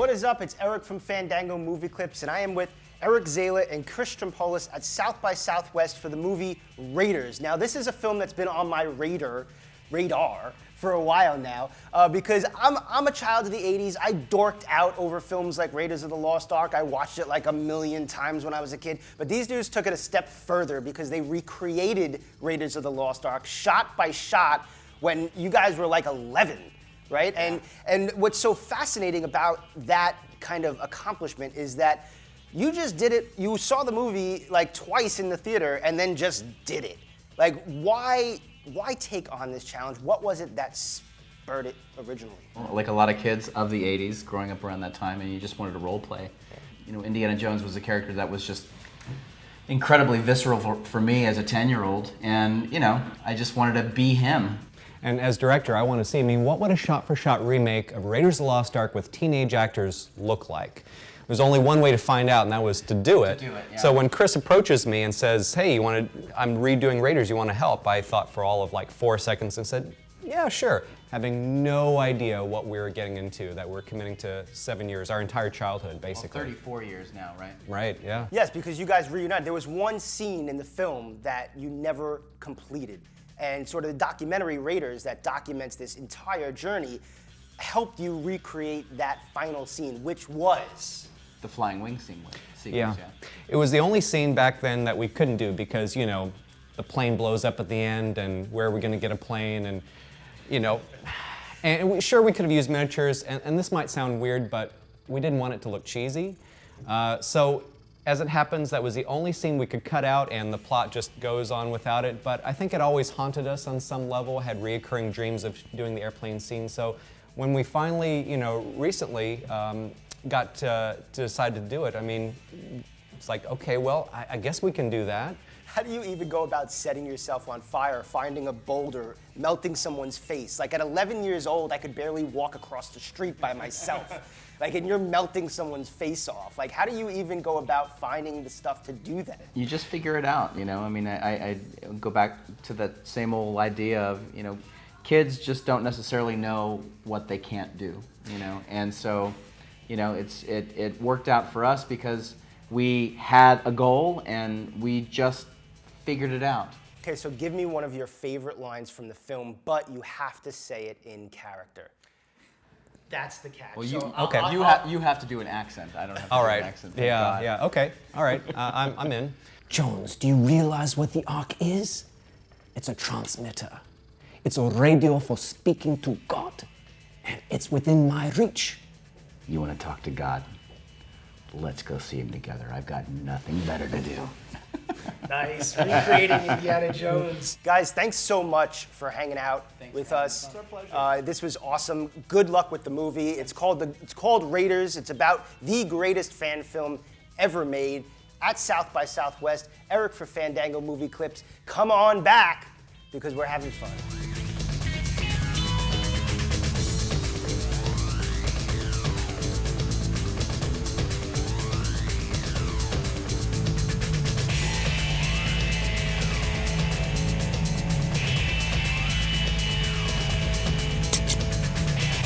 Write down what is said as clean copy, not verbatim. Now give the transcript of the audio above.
What is up? It's Eric from Fandango Movie Clips, and I am with Eric Zala and Chris Strompolos at South by Southwest for the movie Raiders. Now, this is a film that's been on my radar for a while now because I'm a child of the 80s. I dorked out over films like Raiders of the Lost Ark. I watched it like a million times when I was a kid. But these dudes took it a step further because they recreated Raiders of the Lost Ark shot by shot when you guys were like 11. Right? Yeah. And what's so fascinating about that kind of accomplishment is that you just did it, you saw the movie like twice in the theater and then just did it. Like, why take on this challenge? What was it that spurred it originally? Like a lot of kids of the 80s growing up around that time, and you just wanted to role play. You know, Indiana Jones was a character that was just incredibly visceral for me as a 10-year-old, and you know, I just wanted to be him. And as director, I want to see, what would a shot-for-shot remake of Raiders of the Lost Ark with teenage actors look like? There's only one way to find out, and that was to do it. Yeah. So when Chris approaches me and says, hey, I'm redoing Raiders, you want to help? I thought for all of like 4 seconds and said, yeah, sure. Having no idea what we were getting into, that we're committing to 7 years, our entire childhood, basically. Well, 34 years now, right? Right, yeah. Yes, because you guys reunited. There was one scene in the film that you never completed. And sort of the documentary Raiders that documents this entire journey helped you recreate that final scene, which was? The flying wing sequence, yeah. It was the only scene back then that we couldn't do because, you know, the plane blows up at the end and where are we going to get a plane and, you know, and sure we could have used miniatures and this might sound weird, but we didn't want it to look cheesy. So as it happens, that was the only scene we could cut out and the plot just goes on without it, but I think it always haunted us on some level, had reoccurring dreams of doing the airplane scene. So when we finally, you know, recently got to decide to do it, it's like, okay, well, I guess we can do that. How do you even go about setting yourself on fire, finding a boulder, melting someone's face? Like at 11 years old, I could barely walk across the street by myself. Like, and you're melting someone's face off. Like, how do you even go about finding the stuff to do that? You just figure it out, you know? I go back to that same old idea of, you know, kids just don't necessarily know what they can't do, you know? And so, you know, it worked out for us because we had a goal and we just figured it out. Okay, so give me one of your favorite lines from the film, but you have to say it in character. That's the catch. Well, you have to do an accent. I don't have to do an accent. Yeah, okay. All right, I'm in. Jones, do you realize what the Ark is? It's a transmitter. It's a radio for speaking to God. And it's within my reach. You want to talk to God? Let's go see him together. I've got nothing better to do. Nice, recreating Indiana Jones. Guys, thanks so much for hanging out with us. It's our pleasure. This was awesome. Good luck with the movie. It's called Raiders. It's about the greatest fan film ever made at South by Southwest. Eric for Fandango Movie Clips. Come on back because we're having fun.